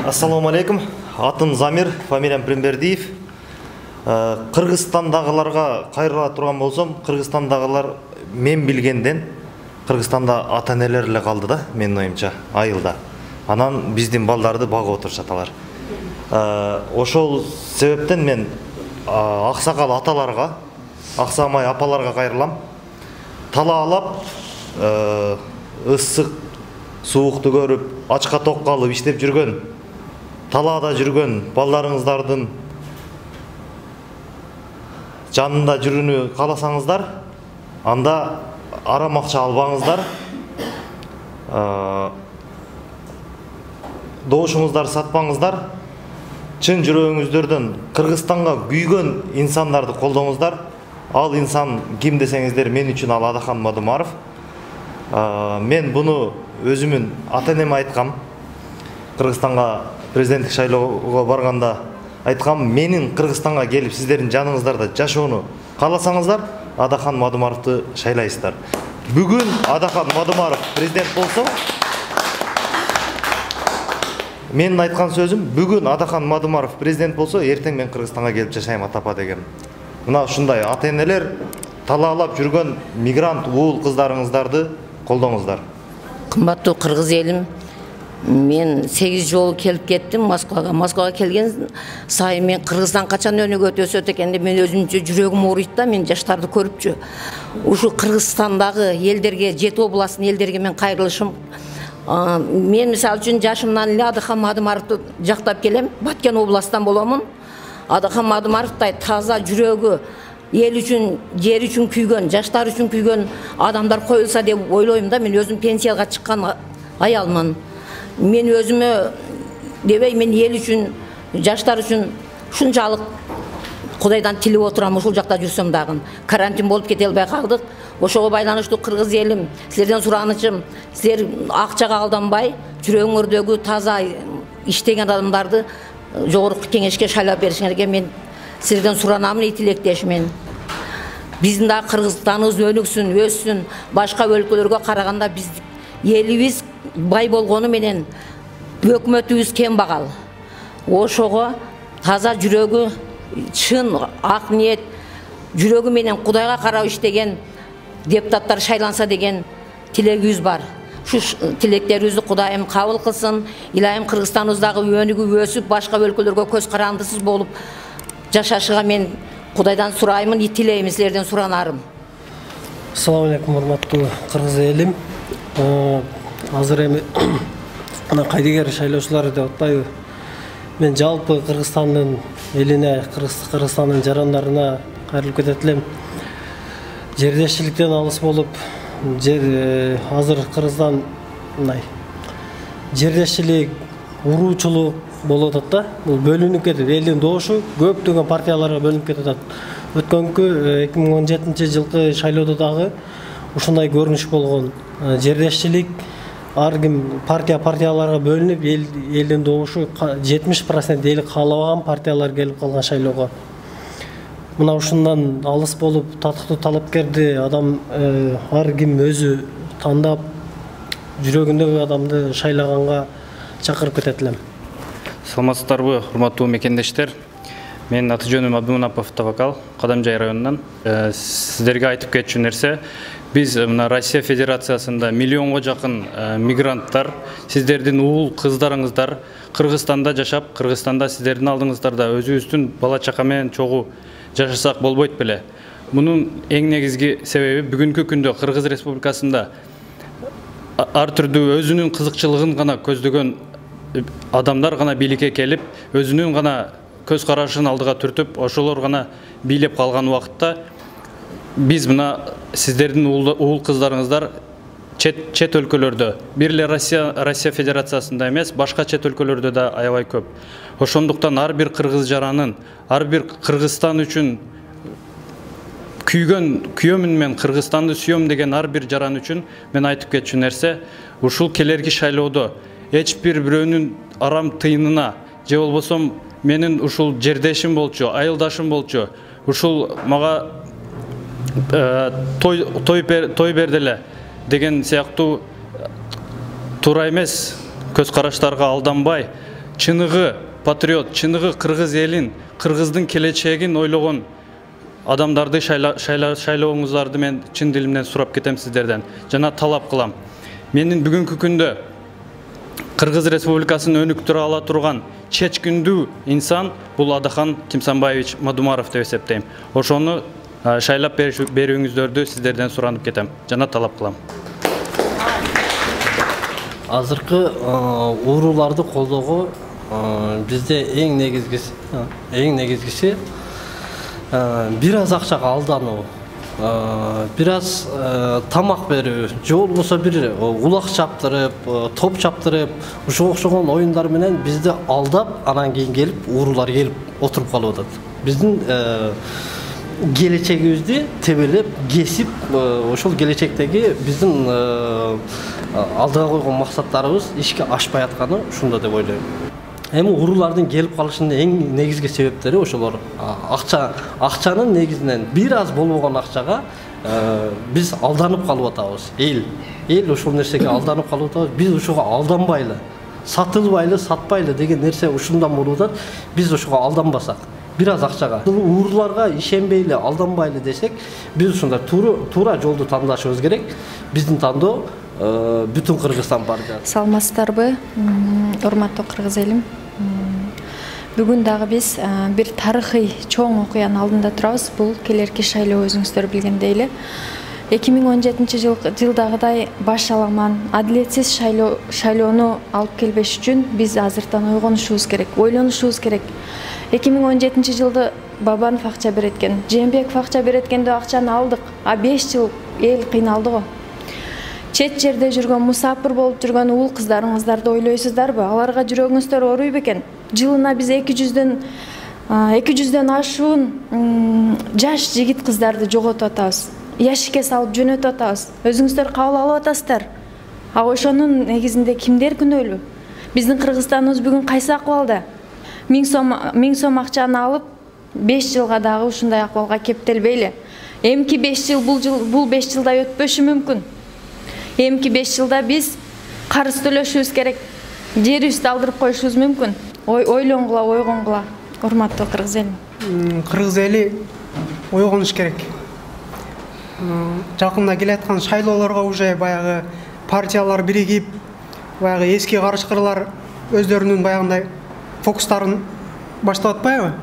Ассаламу алейкум. Атым Замир, фамилиям Прембердиев. Кыргызстандагыларга кайрыла турган болсом, Кыргызстандагылар мен билгенден Кыргызстанда ата-энелер эле калды да, менин оюмча, айылда. Анан биздин балдарды багып отурушат алар. Ошол себептен мен аксакал аталарга, аксамай апаларга кайрылам. Талаалап, ысык суукту көрүп, ачка ток калып иштеп жүргөн, талаада жүргөн балдарыңыздардын жанында жүрүүнү кааласаңыздар, анда арам акча албаңыздар, добушуңуздарды сатпаңыздар, чын жүрөгүңүздөрдөн Кыргызстанга күйгөн инсандарды колдоңуздар. Ал инсан ким десеңиздер, мен үчүн ал Адахан Мадумаров. Мен буну өзүмүн ата-энеме айткам. Кыргызстанга президенттик шайлоого барганда айткам, менин Кыргызстанга келип сиздердин жаныңыздарда жашоону кааласаңыздар, Адахан Мадумаровду шайлайсыздар. Бүгүн Адахан Мадумаров президент болсо, менин айткан сөзүм, бүгүн Адахан Мадумаров президент болсо, эртең мен Кыргызстанга келип жашайм атапа деген. Мына ушундай ата-энелер талаалап жүргөн мигрант уул кыздарыңыздарды колдоңуздар. Кымбаттуу кыргыз элим, мен 8 жолу келип кеттим Москвага. Москвага келген сайын мен Кыргызстан качан өнүгөт өсөт экен деп мен өзүмчө жүрөгүм ооруйт да, мен жаштарды көрүпчү. Ушу Кыргызстандагы элдерге, 7 областтын элдерге мен кайрылышым. Мен мисалы үчүн жашымдан эле Адахан Мадумаровду жактап келем. Баткен областан боломун. Адахан Мадумаровдай таза жүрөгү, ел үчүн, жер үчүн күйгөн, жаштар үчүн күйгөн адамдар коюлса деп ойлойм да. Мен өзүм пенсияга чыккан аялмын. Мен өзүмө дебей, мен ел үчүн, жаштар үчүн ушунчалык Кудайдан тилип отурам. Ушул жакта жүрсөм дагы карантин болуп кете албай калдык. Ошого байланыштуу кыргыз элим, силерден суранычым, силер акчага алданбай, жүрөгүңөрдөгү таза иштеген адамдарды жогорку кеңешке шайлап беришиңерге мен силерден суранамын, тилектешмин. Биздин да Кыргызстаныбыз өнүксүн, өссүн. Башка өлкөлөргө караганда биз элибиз бай болгону менен өкмөтүбүз кембагал. Ошого таза жүрөгү, чын ак ниет, жүрөгү менен Кудайга карап иштеген депутаттар шайланса деген тилегибиз бар. Шу тилектерибизди Кудайым кабыл кылсын. Илайым Кыргызстаныбыздагы өнүгүп өсүп, башка өлкөлөргө көз карандысыз болуп жашашыга мен Кудайдан сураймын, тилейм, силерден суранарым. Ассаламу алейкум, урматтуу кыргыз элим. Азыр эми кайдыгер шайлоочулар деп атпайбы. Мен жалпы Кыргызстандын элине, Кыргызстандын жарандарына кайрылып кетет элем. Жердешчиликтен алыс болуп, азыр Кыргызстан мындай жердешчилик, уруучулук болуп атат да. Бул бөлүнүп кетет. Элдин добушу көптөгөн партияларга бөлүнүп кетет. Өткөнкү 2017 жылкы шайлоодо дагы ушундай көрүнүш болгон. Жердешчилик ар ким партияларга бөлүнүп, элдин добушу 70% эл каалабаган партиялар келип калган шайлоого. Мына ушундан алыс болуп, татыктуу талапкерди адам ар ким өзү тандап, жүрөгүндөгү адамды шайлаганга чакырып кетет элем. Саламатсыздарбы, урматтуу мекендештер. Мен аты жөнүм Абдуманапов Тавакал, Кадамжай районунан. Сиздерге айтып кетчү нерсе, биз мына Россия Федерациясында миллионго жакын мигранттар, сиздердин уул кыздарыңыздар Кыргызстанда жашап, Кыргызстанда сиздердин алдыңыздарда өзүбүздүн бала чака менен чогуу жашасак болбойт беле. Мунун эң негизги себеби бүгүнкү күндө Кыргыз Республикасында ар түрдүү өзүнүн кызыкчылыгын гана көздөгөн адамдар гана бийликке келип, өзүнүн гана көз карашын алдыга түртүп, ошолор гана бийлеп калган убакытта биз мына сиздердин уул кыздарыңыздар чет өлкөлөрдө, бир эле Россия Федерациясында эмес, башка чет өлкөлөрдө да аябай көп. Ошондуктан ар бир кыргыз жаранын, ар бир Кыргызстан үчүн күйөмүн мен, Кыргызстанды сүйөм деген ар бир жаран үчүн мен айтып кетчү нерсе, ушул келерки шайлоодо эч бир бирөөнүн арам тыйынына же болбосо менин ушул жердешим болчу, айылдашым болчу, ушул мага той берделе деген сыяктуу туура эмес көз караштарга алданбай, чыныгы патриот, чыныгы кыргыз элин, кыргыздын келечегин ойлогон адамдарды шайлооңуздарды мен чын дилимден сурап кетем сиздерден. Жана талап кылам. Менин бүгүнкү күндө Кыргыз Республикасынын өнүктүрө ала турган чечкиндүү инсан бул Адахан Кимсанбаевич Мадумаров деп эсептейм. Ошону шайлап берүүңүздөрдү сиздерден суранып кетем. Жана талап кылам. Азыркы урууларды колдоого бизде эң негизгиси бир аз акчага алдануу, бир аз тамак берүү, же болбосо бир улак чаптырып, топ чаптырып, ушуга окшогон оюндар менен бизди алдап, анан кийин келип уруулар келип отуруп калып атат. Биздин келечегибизди тебелеп, кесип, ошол келечектеги биздин алдыга койгон максаттарыбыз ишке ашпай атканы ушунда деп ойлойм. Эми уруулардын келип калышынын эң негизги себептери ошолор. Акчанын негизинен бир аз болбогон акчага биз алданып калып атабыз. Эл ошол нерсеге алданып калып атабыз. Биз ошого алданбайлы, сатылбайлы, сатпайлы деген нерсе ушундан болуп атат. Биз ошого алданбасак, бир аз акчага урууларга ишенбейли, алданбайлы десек, биз ушундай туура жолду тандашыбыз керек. Биздин тандоо бүтүн Кыргызстан партиясы. Саламатсыздарбы, урматтуу кыргыз элим. Бүгүн дагы биз бир тарыхый чоң окуянын алдында турабыз. Бул келерки шайлоо өзүңүздөр билгендей эле 2017 жылдагыдай баш аламан, адилетсиз шайлоону алып келбеш үчүн биз азыртан ойгонушубуз керек, ойлонушубуз керек. 2017 жылды Бабанов акча береткен, Жээнбеков акча береткенде акчаны алдык, а 5 жыл эл кыйналды го. Чет жерде жүргөн, мусапыр болуп жүргөн уул кыздарыңыздарды ойлойсуздарбы? Аларга жүрөгүңүздөр ооруй бекен? Жылына биз 200дөн ашуун жаш жигит кыздарды жоготуп атабыз. Яшикке салып жөнөтүп атабыз. Өзүңүздөр кабыл алып атасыздар. А ошонун негизинде кимдер күнөөлүү? Биздин Кыргызстаныбыз бүгүн кайсы акыбалда? 1000 сом акчаны алып 5 жылга дагы ушундай акыбалга кептелбейли. Эмки 5 жыл бул 5 жылда өтпөшү мүмкүн. Эмки 5 жылда биз карыз төлөшүбүз керек. Жерибизди алдырып коюшубуз мүмкүн. Ойлонгула, ойгонгула. Урматтуу кыргыз эли. Кыргыз эли ойгонуш керек. Жакында келаткан шайлоолорго уже баягы партиялар биригип, баягы эски карышкырлар өздөрүнүн баягындай фокустарын баштап атпайбы?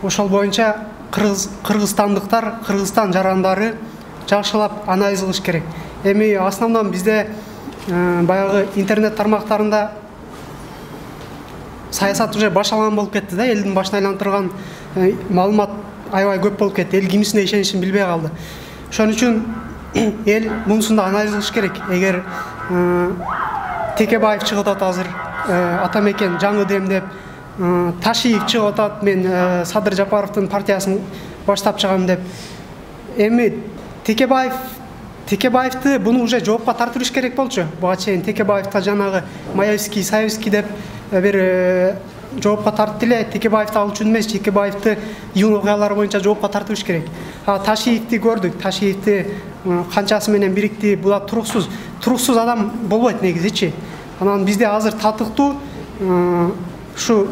Ошол боюнча кыргызстандыктар, Кыргызстан жарандары жакшылап анализ кылыш керек. Эми основном бизде баягы интернет тармактарында саясат уже башталган болуп кетти да, элдин башын айлантырган маалымат аябай көп болуп кетти. Эл кимисине ишенишин билбей калды. Ошон үчүн эл мунусунда анализ кылыш керек. Эгер Текебаев чыгып атат азыр, Атамекен жаңы дем деп, Ташиев чыгып атат, мен Садыр Жапаровдун партиясын баштап чыгам деп. Эми Текебаевди буну уже жоопко тартырыш керек болчу. Буга чейин Текебаевди жанагы Маевский, Саевский деп бир жоопко тартты эле. Текебаевди ал үчүн эмес, Текебаевди июнь окуялары боюнча жоопко тартырыш керек. Ташиевди көрдүк. Ташиевди канчасы менен бирикти. Була туруксуз адам болбойт негизичи. Анан бизде азыр татыктуу ушу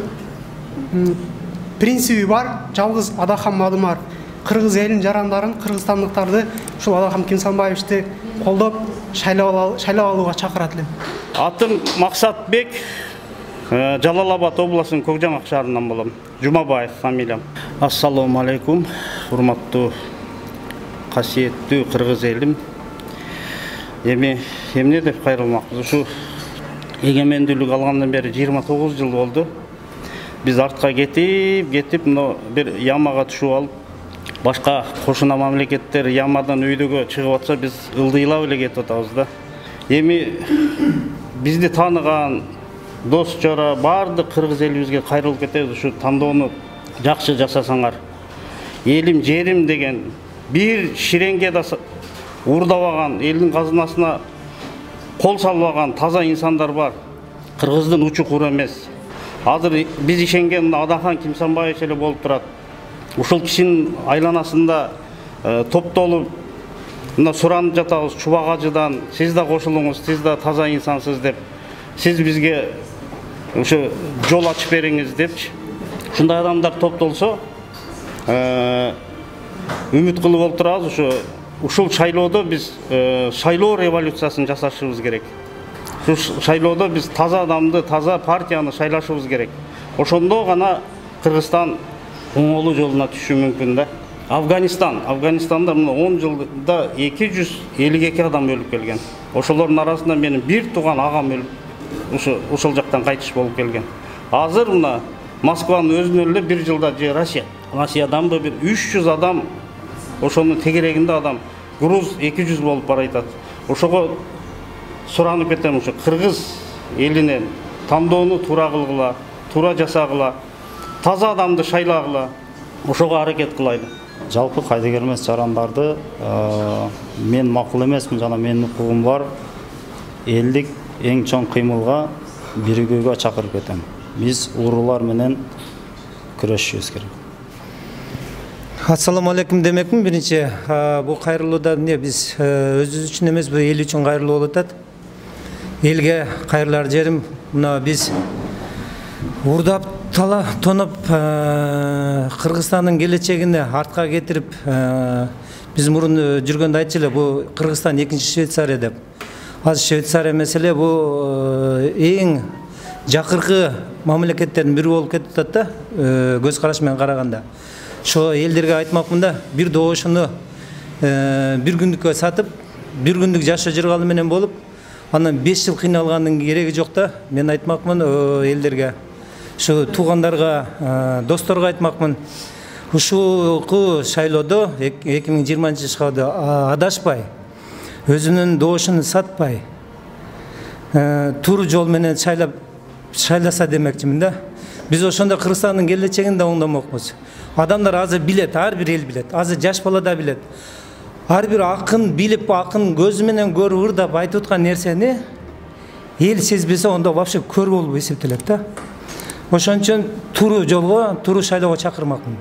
принциби бар, жалгыз Адахан Мадумаров. Кыргыз элин жарандарын, кыргызстандыктарды ушул Адахан Кимсанбаевичти колдоп шайлап алууга чакырат элем. Атым Максатбек, Жалал-Абад областынын Көкжаңак шаарынан болом. Жумабаев фамилиям. Ассаламу алейкум, урматтуу касиеттүү кыргыз элим. Эми эмне деп кайрылмакпыз? Ушу эгемендүүлүк алгандан бери 29 жыл болду. Биз артка кетип, мына бир ямага түшүп алып, башка кошуна мамлекеттер ямадан өйдөгө чыгып атса, биз ылдыйлап эле кетип атабыз да. Эми бизди тааныган дос жора баардык кыргыз элибизге кайрылып кетебиз. Ушу тандоону жакшы жасасаңар. Элим, жерим деген бир ширеңге да уурдабаган, элдин казынасына кол салбаган таза инсандар бар. Кыргыздын учу куру эмес. Азыр биз ишенген Адахан Кимсанбаевич эле болуп турат. Ушул кишинин айланасында топтолуп мына суранып жатабыз Чубак ажыдан, сиз да кошулуңуз, сиз да таза инсансыз деп, сиз бизге ушу жол ачып бериңиз депчи. Ушундай адамдар топтолсо, үмүт кылып олтурабыз. Ушул шайлоодо биз шайлоо революциясын жасашыбыз керек. Ушул шайлоодо биз таза адамды, таза партияны шайлашыбыз керек. Ошондо гана Кыргызстан оңолуу жолуна түшүшү мүмкүн да. Афганистанда мына 10 жылда 252 адам өлүп келген. Ошолордун арасында менин бир тууган агам өлүп, ошол жактан кайтыш болуп келген. Азыр мына Москванын өзүнөн эле бир жылда же Россиядан бир 300 адам, ошонун тегерегинде адам, груз 200 болуп бара жатат. Ошого суранып кетем, ушу Кыргыз элине тандоону туура кылгыла, туура жасагыла, таза адамды шайлагыла, ошого аракет кылайлы. Жалпы кайда келмес жарандарды мен макул эмесмин, жана менин укугум бар. Элдик эң чоң кыймылга, биригүүгө чакырып кетем. Биз уурулар менен күрөшүбүз керек. Ассаламу алейкум демекмин. Биринчи бул кайрылууда биз өзүбүз үчүн эмес, бул эл үчүн кайрылуу болуп атат. Элге кайрылар жерим, мына биз урдап тоноп Кыргызстандын келечегине артка кетирип, биз мурун жүргөндө айтчу эле, бул Кыргызстан экинчи Швейцария деп. Азыр Швейцария меселе бул эң жакыркы мамлекеттердин бири болуп кетип атат да, көз караш менен караганда. Ошо элдерге айтмакмын да, бир добошуну бир күндүккө сатып, бир күндүк жашоо жыргалы менен болуп, анан 5 жыл кыйналгандын кереги жок да. Мен айтмакмын элдерге, ушу туугандарга, досторго айтмакмын. Ушул шайлоодо 2020 жылга адашпай, өзүнүн добошун сатпай, туура жол менен шайласа демекчимин да. Биз ошондо Кыргызстандын келечегин да оңдомокпуз. Адамдар азыр билет, ар бир эл билет, азыр жаш бала да билет. Ар бир акын билип, акын көзү менен көрүп, ырдап айтып аткан нерсени эл сезбесе, ондо вообще көр болуп эсептелет да. Ошон үчүн туура жолго, туура шайлоого чакырмакмын.